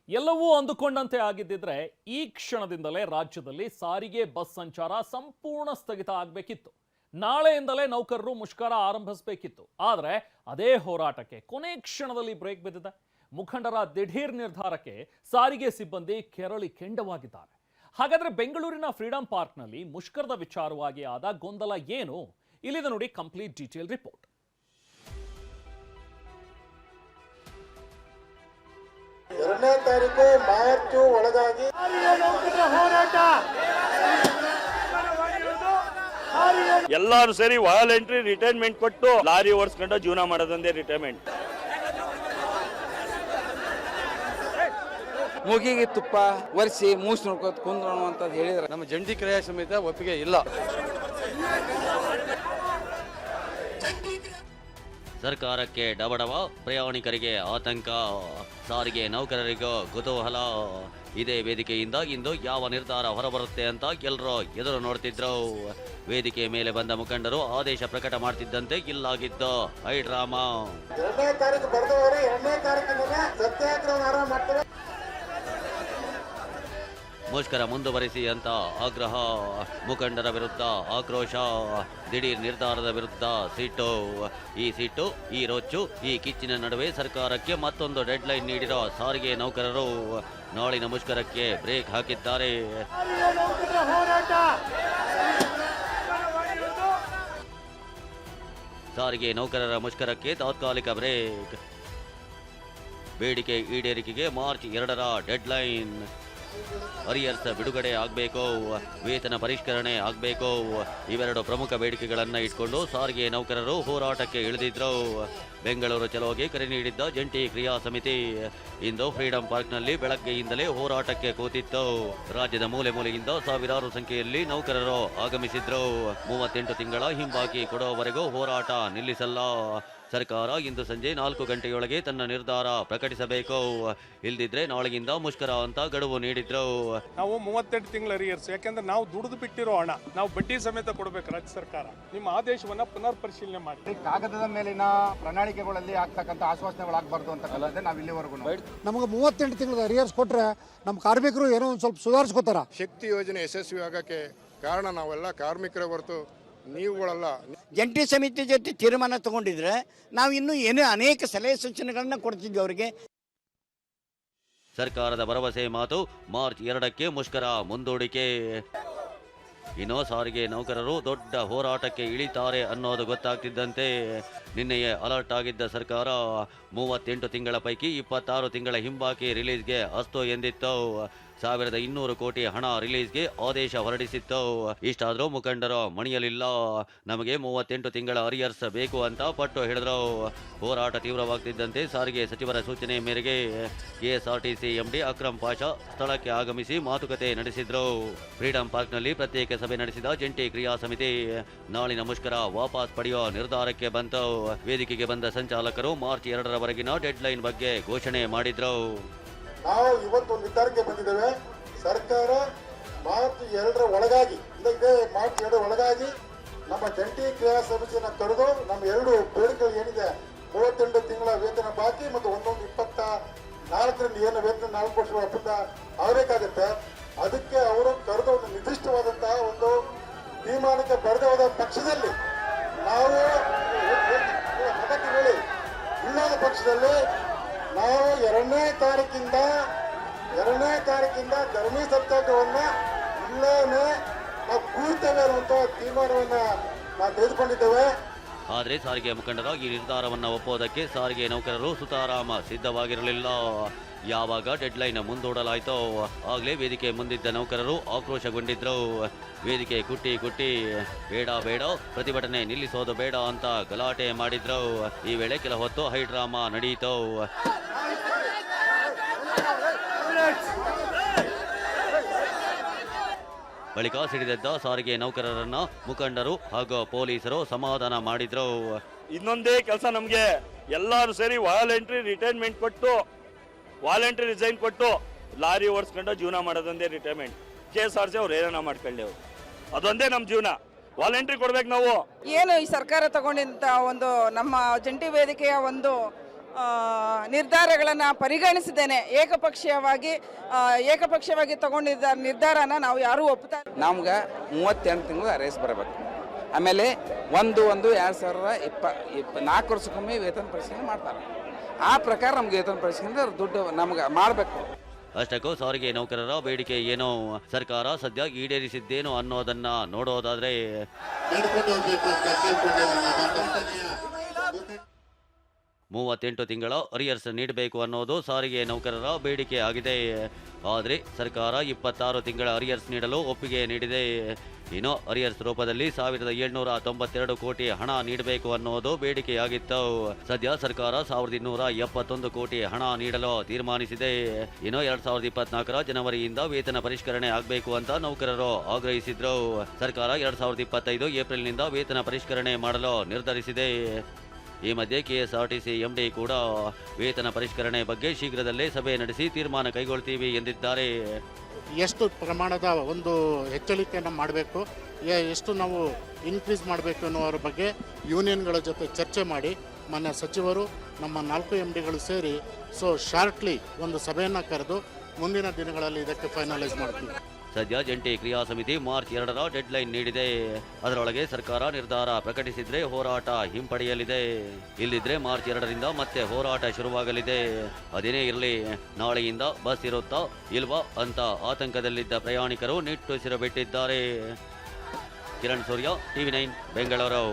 ಎಲ್ಲವೂ ಅಂದುಕೊಂಡಂತೆ ಆಗಿದ್ದಿದ್ರೆ ಈ ಕ್ಷಣದಿಂದಲೇ ರಾಜ್ಯದಲ್ಲಿ ಸಾರಿಗೆ ಬಸ್ ಸಂಚಾರ ಸಂಪೂರ್ಣ ಸ್ಥಗಿತ ಆಗಬೇಕಿತ್ತು. ನಾಳೆಯಿಂದಲೇ ನೌಕರರು ಮುಷ್ಕರ ಆರಂಭಿಸಬೇಕಿತ್ತು. ಆದರೆ ಅದೇ ಹೋರಾಟಕ್ಕೆ ಕೊನೆ ಕ್ಷಣದಲ್ಲಿ ಬ್ರೇಕ್ ಬಿದ್ದಿದೆ. ಮುಖಂಡರ ದಿಢೀರ್ ನಿರ್ಧಾರಕ್ಕೆ ಸಾರಿಗೆ ಸಿಬ್ಬಂದಿ ಕೆರಳಿ ಕೆಂಡವಾಗಿದ್ದಾರೆ. ಹಾಗಾದ್ರೆ ಬೆಂಗಳೂರಿನ ಫ್ರೀಡಂ ಪಾರ್ಕ್ನಲ್ಲಿ ಮುಷ್ಕರದ ವಿಚಾರವಾಗಿ ಆದ ಗೊಂದಲ ಏನು? ಇಲ್ಲಿದೆ ನೋಡಿ ಕಂಪ್ಲೀಟ್ ಡೀಟೇಲ್ ರಿಪೋರ್ಟ್. 2ನೇ ತಾರೀಕು ಮಾರ್ಚ್ ಒಳಗಾಗಿ ಎಲ್ಲರೂ ಸೇರಿ ವಾಲಂಟ್ರಿ ರಿಟೈರ್ಮೆಂಟ್ ಕೊಟ್ಟು ಲಾರಿ ಓಡಿಸ್ಕೊಂಡು ಜೀವನ ಮಾಡೋದಂದೇ ರಿಟೈರ್ಮೆಂಟ್. ಮೂಗಿಗೆ ತುಪ್ಪ ಒರೆಸಿ ಮೂಸ್ ನೋಡ್ಕೋತ ಕುಂದ್ರೋಣ ಅಂತ ಹೇಳಿದ್ರೆ ನಮ್ಮ ಜಂಟಿ ಕ್ರಿಯಾ ಸಮಿತಿ ಒಪ್ಪಿಗೆ ಇಲ್ಲ. ಸರ್ಕಾರಕ್ಕೆ ಡಬಡವ, ಪ್ರಯಾಣಿಕರಿಗೆ ಆತಂಕ, ಸಾರಿಗೆ ನೌಕರರಿಗೂ ಕುತೂಹಲ. ಇದೇ ವೇದಿಕೆಯಿಂದ ಇಂದು ಯಾವ ನಿರ್ಧಾರ ಹೊರಬರುತ್ತೆ ಅಂತ ಎಲ್ಲರೂ ಎದುರು ನೋಡ್ತಿದ್ರು. ವೇದಿಕೆ ಮೇಲೆ ಬಂದ ಮುಖಂಡರು ಆದೇಶ ಪ್ರಕಟ ಮಾಡ್ತಿದ್ದಂತೆ ಇಲ್ಲಾಗಿದ್ದು ಹೈ ಡ್ರಾಮಾ. 2ನೇ ತಾರೀಕು ಬರೆದವರು 2ನೇ ತಾರೀಕಿನ ಸತ್ಯಾಗ್ರಹ ಆರಂಭ ಮಾಡ್ತಾರೆ. ಮುಷ್ಕರ ಮುಂದುವರಿಸಿ ಅಂತ ಆಗ್ರಹ, ಮುಖಂಡರ ವಿರುದ್ಧ ಆಕ್ರೋಶ, ದಿಢೀರ್ ನಿರ್ಧಾರದ ವಿರುದ್ಧ ಸಿಟ್ಟು. ಈ ಸಿಟ್ಟು, ಈ ರೊಚ್ಚು, ಈ ಕಿಚ್ಚಿನ ನಡುವೆ ಸರ್ಕಾರಕ್ಕೆ ಮತ್ತೊಂದು ಡೆಡ್ಲೈನ್ ನೀಡಿರೋ ಸಾರಿಗೆ ನೌಕರರು ನಾಳಿನ ಮುಷ್ಕರಕ್ಕೆ ಬ್ರೇಕ್ ಹಾಕಿದ್ದಾರೆ. ಸಾರಿಗೆ ನೌಕರರ ಮುಷ್ಕರಕ್ಕೆ ತಾತ್ಕಾಲಿಕ ಬ್ರೇಕ್. ಬೇಡಿಕೆ ಈಡೇರಿಕೆಗೆ ಮಾರ್ಚ್ 2ರ ಡೆಡ್ಲೈನ್. ಅರಿಯರ್ಸ್ ಬಿಡುಗಡೆ ಆಗಬೇಕು, ವೇತನ ಪರಿಷ್ಕರಣೆ ಆಗಬೇಕು. ಇವೆರಡು ಪ್ರಮುಖ ಬೇಡಿಕೆಗಳನ್ನು ಇಟ್ಕೊಂಡು ಸಾರಿಗೆ ನೌಕರರು ಹೋರಾಟಕ್ಕೆ ಇಳಿದಿದ್ರು. ಬೆಂಗಳೂರು ಚಲೋಗೆ ಕರೆ ನೀಡಿದ್ದ ಜಂಟಿ ಕ್ರಿಯಾ ಸಮಿತಿ ಇಂದು ಫ್ರೀಡಂ ಪಾರ್ಕ್ನಲ್ಲಿ ಬೆಳಗ್ಗೆಯಿಂದಲೇ ಹೋರಾಟಕ್ಕೆ ಕೂತಿತ್ತು. ರಾಜ್ಯದ ಮೂಲೆ ಮೂಲೆಯಿಂದ ಸಾವಿರಾರು ಸಂಖ್ಯೆಯಲ್ಲಿ ನೌಕರರು ಆಗಮಿಸಿದ್ರು. 38 ತಿಂಗಳ ಹಿಂಬಾಕಿ ಕೊಡುವವರೆಗೂ ಹೋರಾಟ ನಿಲ್ಲಿಸಲ್ಲ. ಸರ್ಕಾರ ಇಂದು ಸಂಜೆ 4 ಗಂಟೆಯೊಳಗೆ ತನ್ನ ನಿರ್ಧಾರ ಪ್ರಕಟಿಸಬೇಕು, ಇಲ್ದಿದ್ರೆ ನಾಳೆಯಿಂದ ಮುಷ್ಕರ ಅಂತ ಗಡುವು ನೀಡಿದ್ರು. ನಾವು 38 ತಿಂಗಳ ಅರಿಯರ್ಸ್, ಯಾಕೆಂದ್ರೆ ನಾವು ದುಡಿದು ಬಿಟ್ಟಿರೋ ಹಣ ನಾವು ಬಡ್ಡಿ ಸಮೇತ ಕೊಡಬೇಕು. ರಾಜ್ಯ ಸರ್ಕಾರ ನಿಮ್ಮ ಆದೇಶವನ್ನ ಪುನರ್ ಪರಿಶೀಲನೆ ಮಾಡಿ. ಕಾಗದದ ಮೇಲಿನ ಪ್ರಣಾಳಿಕೆಗಳಲ್ಲಿ ಆಗ್ತಕ್ಕಂಥ ಆಶ್ವಾಸನೆಗಳಾಗಬಾರ್ದು ಅಂತ ಕಲಿತೆ ನಾವು ಇಲ್ಲಿವರೆಗೂ ನಮಗೆ 38 ತಿಂಗಳ ಅರಿಯರ್ಸ್ ಕೊಟ್ರೆ ನಮ್ಮ ಕಾರ್ಮಿಕರು ಏನೋ ಒಂದು ಸ್ವಲ್ಪ ಸುಧಾರಿಸ್ಕೋತಾರ. ಶಕ್ತಿ ಯೋಜನೆ ಯಶಸ್ವಿ ಆಗಕ್ಕೆ ಕಾರಣ ನಾವೆಲ್ಲ ಕಾರ್ಮಿಕರೇ ಹೊರತು ನೀವುಗಳಲ್ಲ. ಜಂಟಿ ಸಮಿತಿ ಜೊತೆ ತೀರ್ಮಾನ ತಗೊಂಡಿದ್ರೆ ನಾವು ಇನ್ನೂ ಏನೋ ಅನೇಕ ಸಲಹೆ ಸೂಚನೆಗಳನ್ನ ಕೊಡ್ತಿದ್ವಿ ಅವರಿಗೆ. ಸರ್ಕಾರದ ಭರವಸೆ ಮಾತು, ಮಾರ್ಚ್ 2ಕ್ಕೆ ಮುಷ್ಕರ ಮುಂದೂಡಿಕೆ. ಇನ್ನು ಸಾರಿಗೆ ನೌಕರರು ದೊಡ್ಡ ಹೋರಾಟಕ್ಕೆ ಇಳಿತಾರೆ ಅನ್ನೋದು ಗೊತ್ತಾಗ್ತಿದ್ದಂತೆ ನಿನ್ನೆಯೇ ಅಲರ್ಟ್ ಆಗಿದ್ದ ಸರ್ಕಾರ 38 ತಿಂಗಳ ಪೈಕಿ 26 ತಿಂಗಳ ಹಿಂಬಾಕಿ ರಿಲೀಸ್ಗೆ ಅಸ್ತು ಎಂದಿತ್ತು. 1200 ಕೋಟಿ ಹಣ ರಿಲೀಸ್ಗೆ ಆದೇಶ ಹೊರಡಿಸಿತ್ತು. ಇಷ್ಟಾದರೂ ಮುಖಂಡರು ಮಣಿಯಲಿಲ್ಲ. ನಮಗೆ 38 ತಿಂಗಳ ಅರಿಯರ್ಸ್ ಬೇಕು ಅಂತ ಪಟ್ಟು ಹಿಡಿದ್ರು. ಹೋರಾಟ ತೀವ್ರವಾಗ್ತಿದ್ದಂತೆ ಸಾರಿಗೆ ಸಚಿವರ ಸೂಚನೆ ಮೇರೆಗೆ ಕೆಎಸ್ಆರ್ಟಿಸಿ ಎಂಡಿ ಅಕ್ರಮ್ ಪಾಷಾ ಸ್ಥಳಕ್ಕೆ ಆಗಮಿಸಿ ಮಾತುಕತೆ ನಡೆಸಿದ್ರು. ಫ್ರೀಡಂ ಪಾರ್ಕ್ನಲ್ಲಿ ಪ್ರತ್ಯೇಕ ಸಭೆ ನಡೆಸಿದ ಜಂಟಿ ಕ್ರಿಯಾ ಸಮಿತಿ ನಾಳಿನ ಮುಷ್ಕರ ವಾಪಸ್ ಪಡೆಯುವ ನಿರ್ಧಾರಕ್ಕೆ ಬಂತು. ವೇದಿಕೆಗೆ ಬಂದ ಸಂಚಾಲಕರು ಮಾರ್ಚ್ 2ರವರೆಗಿನ ಡೆಡ್ಲೈನ್ ಬಗ್ಗೆ ಘೋಷಣೆ ಮಾಡಿದ್ರು. ನಾವು ಇವತ್ತು ನಿರ್ಧಾರಕ್ಕೆ ಬಂದಿದ್ದೇವೆ. ಸರ್ಕಾರ ಮಾರ್ಚ್ 2ರ ಒಳಗಾಗಿ, ಇದೇ ಮಾರ್ಚ್ 2 ಒಳಗಾಗಿ ನಮ್ಮ ಜಂಟಿ ಕ್ರಿಯಾ ಸಮಿತಿಯನ್ನು ಕರೆದು ನಮ್ಮ 2 ಬೇಡಿಕೆಗಳು ಏನಿದೆ, 38 ತಿಂಗಳ ವೇತನ ಬಾಕಿ ಮತ್ತು 24ರಿಂದ ಏನು ವೇತನ 4 ವರ್ಷ ಒಪ್ಪಂದ ಆಗಬೇಕಾಗುತ್ತೆ, ಅದಕ್ಕೆ ಅವರು ಕರೆದು ಒಂದು ನಿರ್ದಿಷ್ಟವಾದಂತಹ ಒಂದು ತೀರ್ಮಾನಕ್ಕೆ ಬರೆದ ಹೋದ ಪಕ್ಷದಲ್ಲಿ ನಾವು ಮತಕ್ಕೆ ಹೇಳಿ ಇಲ್ಲದ ಪಕ್ಷದಲ್ಲಿ ನಾವು 2ನೇ ತಾರೀಕಿಂದ ಧರಣಿ ಸತ್ಯಾಗ್ರಹವನ್ನ ಇಲ್ಲೇನೆ ನಾವು ಕೂರ್ತೇವೆ ಅನ್ನುವಂಥ ತೀರ್ಮಾನವನ್ನ ನಾವು ತೆಗೆದುಕೊಂಡಿದ್ದೇವೆ. ಆದರೆ ಸಾರಿಗೆ ಮುಖಂಡರ ಈ ನಿರ್ಧಾರವನ್ನು ಒಪ್ಪೋದಕ್ಕೆ ಸಾರಿಗೆ ನೌಕರರು ಸುತಾರಾಮ ಸಿದ್ಧವಾಗಿರಲಿಲ್ಲ. ಯಾವಾಗ ಡೆಡ್ಲೈನ್ ಮುಂದೂಡಲಾಯಿತೋ ಆಗಲೇ ವೇದಿಕೆ ಮುಂದಿದ್ದ ನೌಕರರು ಆಕ್ರೋಶಗೊಂಡಿದ್ರು. ವೇದಿಕೆ ಕುಟ್ಟಿ ಬೇಡ ಪ್ರತಿಭಟನೆ ನಿಲ್ಲಿಸೋದು ಬೇಡ ಅಂತ ಗಲಾಟೆ ಮಾಡಿದ್ರು. ಈ ವೇಳೆ ಕೆಲ ಹೊತ್ತು ಹೈ ಡ್ರಾಮಾ ನಡೆಯಿತು. ಬಳಿಕ ಸಿಡಿದೆದ್ದ ಸಾರಿಗೆ ನೌಕರರನ್ನ ಮುಖಂಡರು ಹಾಗೂ ಪೊಲೀಸರು ಸಮಾಧಾನ ಮಾಡಿದ್ರು. ಇನ್ನೊಂದೇ ಕೆಲಸ, ನಮಗೆ ಎಲ್ಲರೂ ಸೇರಿ ವಾಲಂಟ್ರಿ ರಿಟೈರ್ಮೆಂಟ್ ಕೊಟ್ಟು ರಿಸೈನ್ ಕೊಟ್ಟು ಲಾರಿ ಓಡಿಸ್ಕೊಂಡು ಜೀವನ ಮಾಡೋದೊಂದೇ ರಿಟೈರ್ಮೆಂಟ್. KSRTC ಅವ್ರು ಏನೇನ ಮಾಡ್ಕೊಳ್ಳಿ, ಅವರು ಅದೊಂದೇ ನಮ್ಮ ಜೀವನ. ವಾಲಂಟ್ರಿ ಕೊಡ್ಬೇಕು ನಾವು. ಏನು ಈ ಸರ್ಕಾರ ತಗೊಂಡಿದ್ದ ಒಂದು ನಮ್ಮ ಜಂಟಿ ವೇದಿಕೆಯ ಒಂದು ನಿರ್ಧಾರಗಳನ್ನು ಪರಿಗಣಿಸದೇನೆ ಏಕಪಕ್ಷೀಯವಾಗಿ ತಗೊಂಡಿದ್ದ ನಿರ್ಧಾರನ ನಾವು ಯಾರೂ ಒಪ್ತಾ ಇಲ್ಲ. ನಮ್ಗೆ 38 ತಿಂಗಳು ಅರೇಸ್ ಬರಬೇಕು. ಆಮೇಲೆ 1/1/2024 ವರ್ಷಕ್ಕೊಮ್ಮೆ ವೇತನ ಪರಿಶೀಲನೆ ಮಾಡ್ತಾರೆ. ಆ ಪ್ರಕಾರ ನಮ್ಗೆ ವೇತನ ಪರಿಶೀಲನೆ ದುಡ್ಡು ನಮ್ಗೆ ಮಾಡಬೇಕು. ಅಷ್ಟಕ್ಕೂ ಸಾರಿಗೆ ನೌಕರರ ಬೇಡಿಕೆ ಏನೋ ಸರ್ಕಾರ ಸದ್ಯ ಈಡೇರಿಸಿದ್ದೇನೋ ಅನ್ನೋದನ್ನ ನೋಡೋದಾದ್ರೆ 38 ತಿಂಗಳ ಅರಿಯರ್ಸ್ ನೀಡಬೇಕು ಅನ್ನೋದು ಸಾರಿಗೆ ನೌಕರರ ಬೇಡಿಕೆ ಆಗಿದೆ. ಆದರೆ ಸರ್ಕಾರ 26 ತಿಂಗಳ ಅರಿಯರ್ಸ್ ನೀಡಲು ಒಪ್ಪಿಗೆ ನೀಡಿದೆ. ಇನ್ನು ಅರಿಯರ್ಸ್ ರೂಪದಲ್ಲಿ 1792 ಕೋಟಿ ಹಣ ನೀಡಬೇಕು ಅನ್ನೋದು ಬೇಡಿಕೆಯಾಗಿತ್ತು. ಸದ್ಯ ಸರ್ಕಾರ 1271 ಕೋಟಿ ಹಣ ನೀಡಲು ತೀರ್ಮಾನಿಸಿದೆ. ಇನ್ನು 2024 ಜನವರಿಯಿಂದ ವೇತನ ಪರಿಷ್ಕರಣೆ ಆಗಬೇಕು ಅಂತ ನೌಕರರು ಆಗ್ರಹಿಸಿದ್ರು. ಸರ್ಕಾರ 2025 ಏಪ್ರಿಲ್ನಿಂದ ವೇತನ ಪರಿಷ್ಕರಣೆ ಮಾಡಲು ನಿರ್ಧರಿಸಿದೆ. ಈ ಮಧ್ಯೆ ಕೆಎಸ್ಆರ್ಟಿಸಿ ಎಂಡಿ ಕೂಡ ವೇತನ ಪರಿಷ್ಕರಣೆ ಬಗ್ಗೆ ಶೀಘ್ರದಲ್ಲೇ ಸಭೆ ನಡೆಸಿ ತೀರ್ಮಾನ ಕೈಗೊಳ್ತೀವಿ ಎಂದಿದ್ದಾರೆ. ಎಷ್ಟು ಪ್ರಮಾಣದ ಒಂದು ಹೆಚ್ಚಳಿಕೆಯನ್ನು ಮಾಡಬೇಕು, ಎಷ್ಟು ನಾವು ಇನ್ಕ್ರೀಸ್ ಮಾಡಬೇಕು ಅನ್ನೋದ್ರ ಬಗ್ಗೆ ಯೂನಿಯನ್ಗಳ ಜೊತೆ ಚರ್ಚೆ ಮಾಡಿ ಮಾನ್ಯ ಸಚಿವರು ನಮ್ಮ 4 MDಗಳು ಸೇರಿ ಶಾರ್ಟ್ಲಿ ಒಂದು ಸಭೆಯನ್ನು ಕರೆದು ಮುಂದಿನ ದಿನಗಳಲ್ಲಿ ಇದಕ್ಕೆ ಫೈನಲೈಸ್ ಮಾಡ್ತೀವಿ. ಸದ್ಯ ಜಂಟಿ ಕ್ರಿಯಾ ಸಮಿತಿ ಮಾರ್ಚ್ 2ರ ಡೆಡ್ಲೈನ್ ನೀಡಿದೆ. ಅದರೊಳಗೆ ಸರ್ಕಾರ ನಿರ್ಧಾರ ಪ್ರಕಟಿಸಿದ್ರೆ ಹೋರಾಟ ಹಿಂಪಡೆಯಲಿದೆ. ಇಲ್ಲಿದ್ರೆ ಮಾರ್ಚ್ 2ರಿಂದ ಮತ್ತೆ ಹೋರಾಟ ಶುರುವಾಗಲಿದೆ. ಅದೇನೇ ಇರಲಿ, ನಾಳೆಯಿಂದ ಬಸ್ ಇರುತ್ತಾ ಇಲ್ವಾ ಅಂತ ಆತಂಕದಲ್ಲಿದ್ದ ಪ್ರಯಾಣಿಕರು ನಿಟ್ಟುಸಿರು ಬಿಟ್ಟಿದ್ದಾರೆ. ಕಿರಣ್ ಸೂರ್ಯ, TV9 ಬೆಂಗಳೂರು.